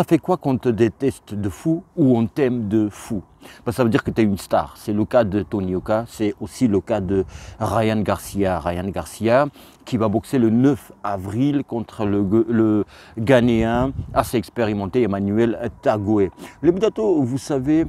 Ça fait quoi qu'on te déteste de fou ou on t'aime de fou? Ben, ça veut dire que tu es une star. C'est le cas de Tony Yoka, c'est aussi le cas de Ryan Garcia. Ryan Garcia qui va boxer le 9 avril contre le Ghanéen assez expérimenté Emmanuel Tagoé. Le Budato, vous savez,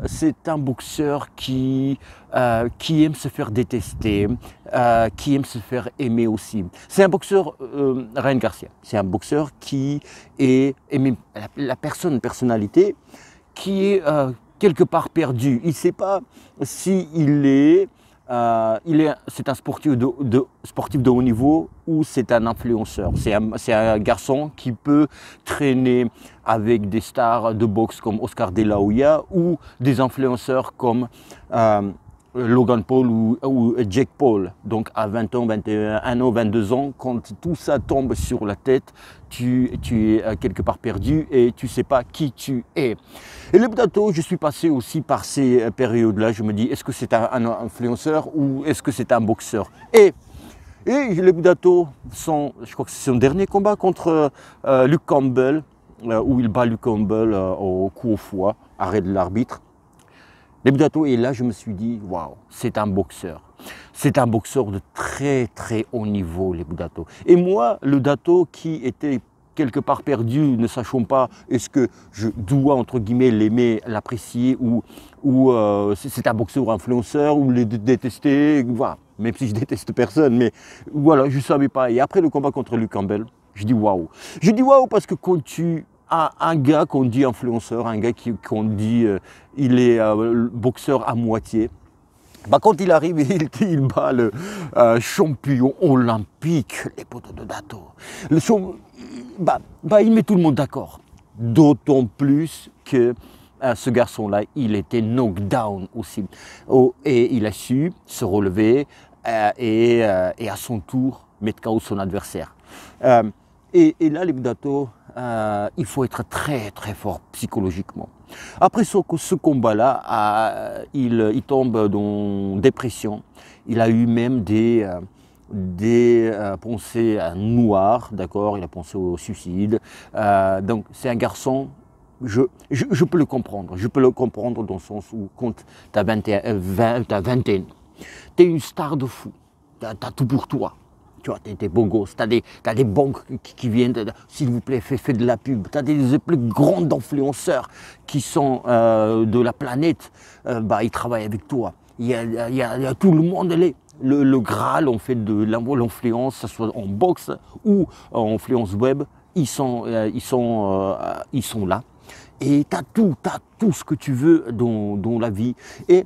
c'est un boxeur qui aime se faire détester, qui aime se faire aimer aussi. C'est un boxeur, Ryan Garcia, c'est un boxeur qui est aimé, la personnalité qui est quelque part perdu. Il ne sait pas si c'est un sportif de haut niveau ou c'est un influenceur. C'est un garçon qui peut traîner avec des stars de boxe comme Oscar De La Hoya ou des influenceurs comme Logan Paul ou Jake Paul. Donc à 20 ans, 21 ans, 22 ans, quand tout ça tombe sur la tête, tu es quelque part perdu et tu ne sais pas qui tu es. Et le Budato, je suis passé aussi par ces périodes-là. Je me dis, est-ce que c'est un influenceur ou est-ce que c'est un boxeur? Et le Budato, je crois que c'est son dernier combat contre Luke Campbell, où il bat Luke Campbell au coup au foie, arrêt de l'arbitre. Le Budato, et là je me suis dit, waouh, c'est un boxeur. C'est un boxeur de très très haut niveau, le Budato. Et moi, le Dato qui était quelque part perdu, ne sachant pas est-ce que je dois entre guillemets l'aimer, l'apprécier ou c'est un boxeur ou influenceur ou le détester, voilà. Même si je déteste personne, mais voilà, je ne savais pas. Et après le combat contre Luke Campbell, je dis waouh. Je dis waouh parce que quand tu as un gars qu'on dit influenceur, un gars qu'on dit il est boxeur à moitié, bah, quand il arrive, il bat le champion olympique, les poteaux de Dato. Il met tout le monde d'accord. D'autant plus que ce garçon-là, il était knockdown aussi. Et il a su se relever et à son tour mettre KO son adversaire. Et là, les Budato, il faut être très très fort psychologiquement. Après ce combat-là, il tombe dans dépression. Il a eu même des pensées noires, d'accord. Il a pensé au suicide. Donc c'est un garçon, je peux le comprendre. Je peux le comprendre dans le sens où quand tu as 21, tu es une star de fou. Tu as tout pour toi. Tu vois, t'es beau gosse, t'as des banques qui viennent, s'il vous plaît, fais de la pub. T'as des plus grands influenceurs qui sont de la planète, ils travaillent avec toi. Il y a tout le monde, le Graal, on fait de l'influence, que ce soit en boxe ou en influence web, ils sont là. Et t'as tout ce que tu veux dans la vie. Et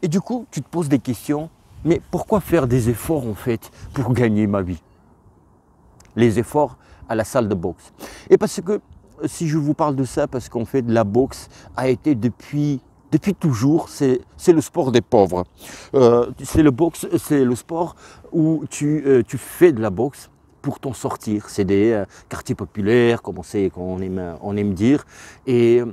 du coup, tu te poses des questions. Mais pourquoi faire des efforts en fait pour gagner ma vie? Les efforts à la salle de boxe. Et parce que si je vous parle de ça, parce qu'en fait la boxe a été depuis toujours, c'est le sport des pauvres. C'est le sport où tu fais de la boxe pour t'en sortir. C'est des quartiers populaires, comme on aime dire. Et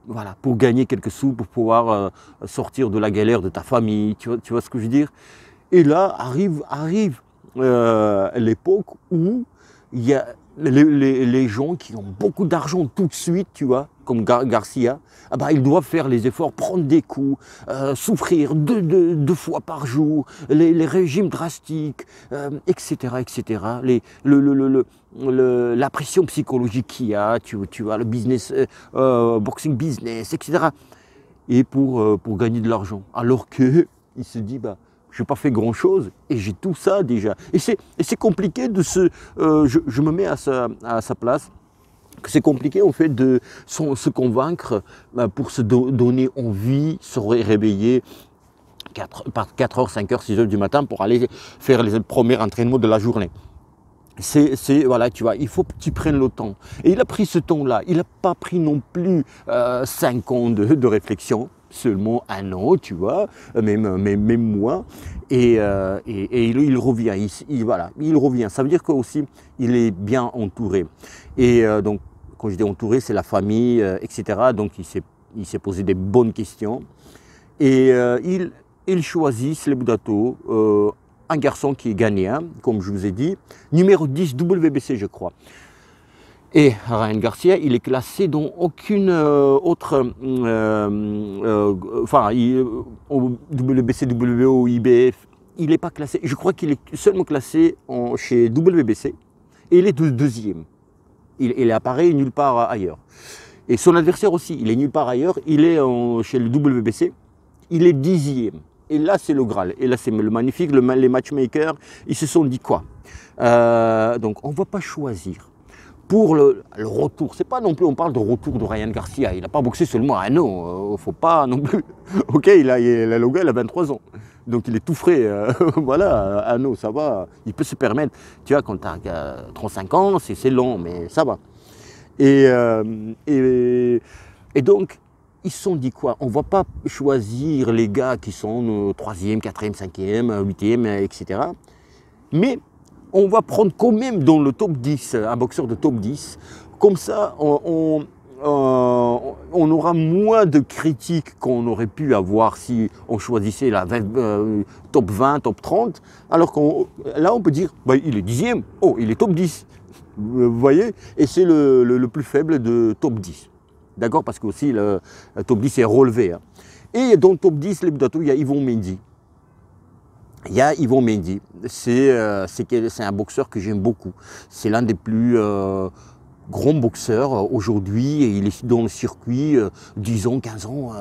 voilà, pour gagner quelques sous, pour pouvoir sortir de la galère de ta famille, tu vois ce que je veux dire? Et là arrive l'époque où il y a les gens qui ont beaucoup d'argent tout de suite, tu vois, comme Garcia, ils doivent faire les efforts, prendre des coups, souffrir deux fois par jour, les régimes drastiques, etc., etc. La pression psychologique qu'il y a, tu vois, le business, boxing business, etc. Et pour gagner de l'argent. Alors qu'il se dit, je n'ai pas fait grand-chose et j'ai tout ça déjà. Et c'est compliqué de je me mets à sa place, que c'est compliqué en fait de se convaincre pour se donner envie, se réveiller 4h, 5h, 6h du matin pour aller faire les premiers entraînements de la journée. Voilà, tu vois, il faut que tu prennes le temps. Et il a pris ce temps-là. Il n'a pas pris non plus 5 ans de réflexion, seulement 1 an, tu vois, même moi. Et il revient. Il revient. Ça veut dire qu'aussi, il est bien entouré. Et donc, quand je dis entouré, c'est la famille, etc. Donc, il s'est posé des bonnes questions. Et il choisit le Budato, un garçon qui est ghanéen, comme je vous ai dit, numéro 10 WBC, je crois. Et Ryan Garcia, il est classé dans aucune autre, au WBC, WBO, IBF, il n'est pas classé. Je crois qu'il est seulement classé chez WBC et il est deuxième. Il apparaît nulle part ailleurs. Et son adversaire aussi, il est nulle part ailleurs. Il est chez le WBC, il est 10e. Et là, c'est le Graal. Et là, c'est le magnifique. Les matchmakers, ils se sont dit quoi? Donc, on ne va pas choisir. Pour le retour, c'est pas non plus, on parle de retour de Ryan Garcia. Il n'a pas boxé seulement à Hanau. Faut pas non plus. Ok, le gars, il a 23 ans. Donc il est tout frais. Voilà, à Hanau, ça va. Il peut se permettre. Tu vois, quand tu as 35 ans, c'est long, mais ça va. Et donc, ils se sont dit quoi? On ne va pas choisir les gars qui sont 3e, 4e, 5e, 8e, etc. Mais on va prendre quand même dans le top 10, un boxeur de top 10. Comme ça, on aura moins de critiques qu'on aurait pu avoir si on choisissait la top 20, top 30. Alors là, on peut dire, bah, il est 10e, oh, il est top 10. Vous voyez? Et c'est le plus faible de top 10. D'accord? Parce que aussi, le top 10 est relevé. Hein. Et dans le top 10, les Budato, il y a Yvon Mendy. Il y a Yvon Mendy, c'est un boxeur que j'aime beaucoup. C'est l'un des plus grands boxeurs aujourd'hui et il est dans le circuit 10 ans, 15 ans.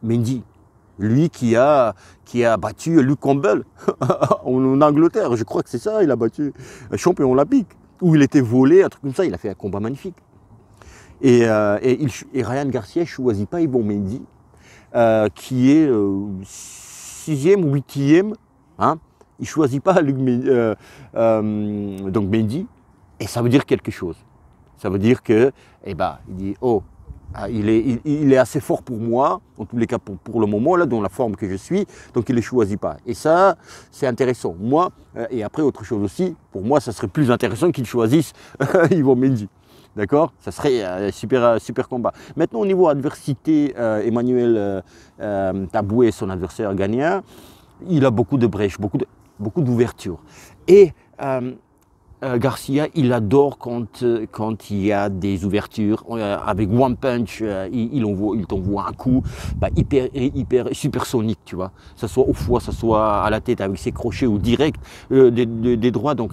Mendy, lui qui a battu Luke Campbell en Angleterre, je crois que c'est ça, il a battu un champion olympique, où il était volé, un truc comme ça, il a fait un combat magnifique. Et Ryan Garcia ne choisit pas Yvon Mendy, qui est 6e ou 8e, hein, il ne choisit pas donc Mendy, et ça veut dire quelque chose. Ça veut dire que, il dit, oh, il est assez fort pour moi, en tous les cas pour le moment, là, dans la forme que je suis, donc il ne les choisit pas. Et ça, c'est intéressant. Moi, et après, autre chose aussi, pour moi, ça serait plus intéressant qu'il choisisse Yvon Mendy. D'accord? Ça serait un super combat. Maintenant, au niveau adversité, Emmanuel Taboué, son adversaire gagnant, il a beaucoup de brèches, beaucoup d'ouvertures. Et Garcia, il adore quand il y a des ouvertures. Avec One Punch, il t'envoie un coup hyper supersonique, tu vois. Ça soit au foie, ça soit à la tête avec ses crochets ou direct des droits. Donc,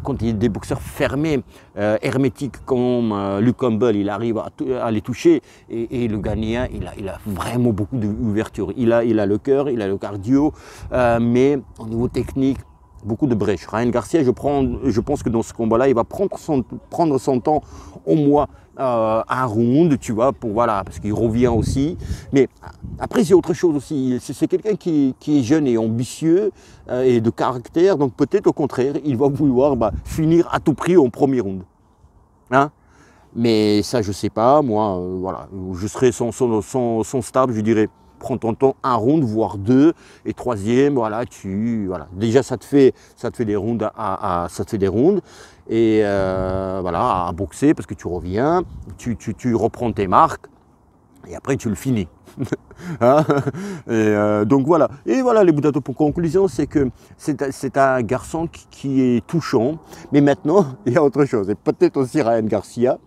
quand il y a des boxeurs fermés, hermétiques comme Luke Campbell, il arrive à les toucher. Et le gagnant, il a vraiment beaucoup d'ouvertures. Il a le cœur, il a le cardio, mais au niveau technique, beaucoup de brèches. Ryan Garcia, je pense que dans ce combat-là, il va prendre son temps, au moins un round, tu vois, parce qu'il revient aussi. Mais après, c'est autre chose aussi. C'est quelqu'un qui est jeune et ambitieux et de caractère. Donc peut-être au contraire, il va vouloir finir à tout prix en premier round. Hein? Mais ça, je ne sais pas. Moi, je serai son stable, je dirais. Prends ton temps, un round, voire deux, et troisième, déjà ça te fait des rounds et à boxer parce que tu reviens, tu reprends tes marques et après tu le finis. Hein? Donc voilà. Et voilà les Budato. Pour conclusion, c'est que c'est un garçon qui est touchant. Mais maintenant, il y a autre chose. Et peut-être aussi Ryan Garcia,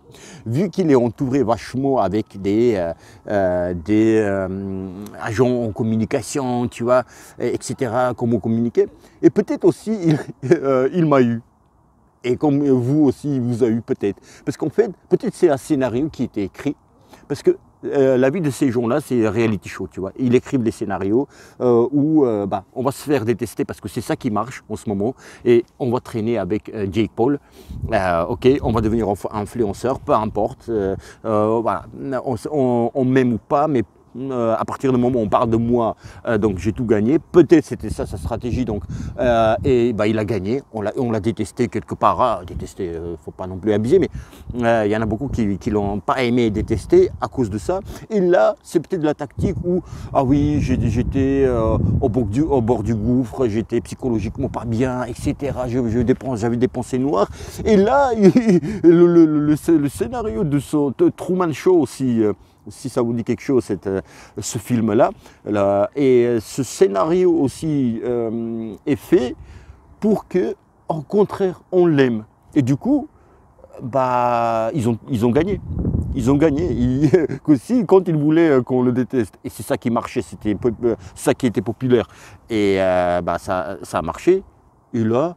vu qu'il est entouré vachement avec des agents en communication, tu vois, etc., comment communiquer. Et peut-être aussi, il m'a eu. Et comme vous aussi, il vous a eu peut-être. Parce qu'en fait, peut-être c'est un scénario qui était écrit. Parce que la vie de ces gens-là, c'est reality show, tu vois. Ils écrivent des scénarios où on va se faire détester parce que c'est ça qui marche en ce moment. Et on va traîner avec Jake Paul. Ok, on va devenir influenceur, peu importe. On m'aime ou pas, mais à partir du moment où on parle de moi, donc j'ai tout gagné. Peut-être c'était ça sa stratégie. Donc, il a gagné. On l'a détesté quelque part. Détesté, faut pas non plus abuser, mais il y en a beaucoup qui l'ont pas aimé et détesté à cause de ça. Et là, c'est peut-être la tactique où, ah oui, j'étais au bord du gouffre, j'étais psychologiquement pas bien, etc. J'avais dépensé noir. Et là, le scénario de Truman Show aussi, si ça vous dit quelque chose, ce film-là. Et ce scénario aussi est fait pour que, au contraire, on l'aime. Et du coup, bah, ils ont gagné. Ils ont gagné. Aussi, quand ils voulaient qu'on le déteste. Et c'est ça qui marchait, c'était ça qui était populaire. Et bah, ça a marché. Et là,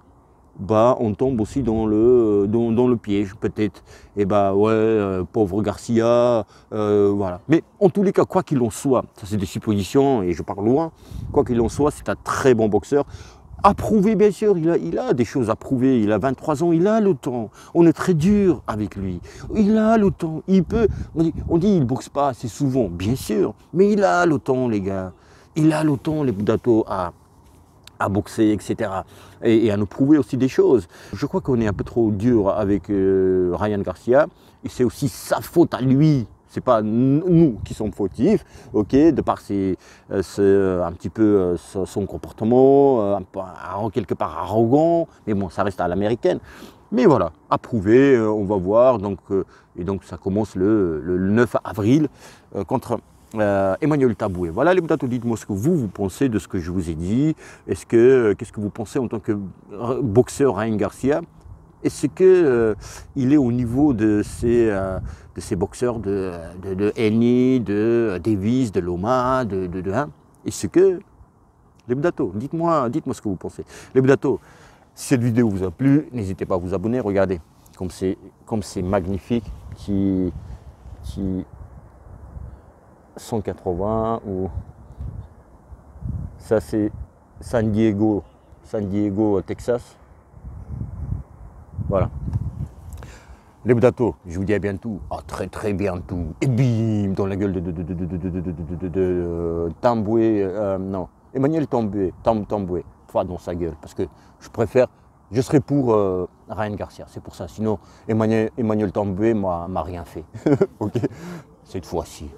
bah, on tombe aussi dans le piège, peut-être. Et bah ouais, pauvre Garcia, voilà. Mais en tous les cas, quoi qu'il en soit, ça c'est des suppositions et je parle loin, quoi qu'il en soit, c'est un très bon boxeur. Approuvé, bien sûr, il a des choses à prouver. Il a 23 ans, il a le temps. On est très dur avec lui. Il a le temps. Il peut. On dit il ne boxe pas assez souvent, bien sûr. Mais il a le temps, les gars. Il a le temps, les Boudato, à boxer, etc. Et à nous prouver aussi des choses. Je crois qu'on est un peu trop dur avec Ryan Garcia. Et c'est aussi sa faute à lui. C'est pas nous qui sommes fautifs, ok, de par un petit peu son comportement, quelque part arrogant, mais bon, ça reste à l'américaine. Mais voilà, approuvé, on va voir. Et donc ça commence le 9 avril contre Emmanuel Taboué. Voilà les Boudato, dites-moi ce que vous pensez de ce que je vous ai dit. Qu'est-ce que vous pensez en tant que boxeur Ryan Garcia? Est-ce qu'il est au niveau de ces boxeurs de Henny, de Davis, de Loma, hein? Est-ce que les Boudato, dites-moi ce que vous pensez. Les Boudato, si cette vidéo vous a plu, n'hésitez pas à vous abonner. Regardez comme c'est magnifique. Qui 180 ou ça c'est San Diego, Texas. Voilà. Les Boudato, je vous dis à bientôt, à très très bientôt. Et bim, dans la gueule de Tamboué, non, Emmanuel Tamboué, pas dans sa gueule, parce que je serais pour Ryan Garcia, c'est pour ça. Sinon, Emmanuel Tamboué m'a rien fait. Ok, cette fois-ci.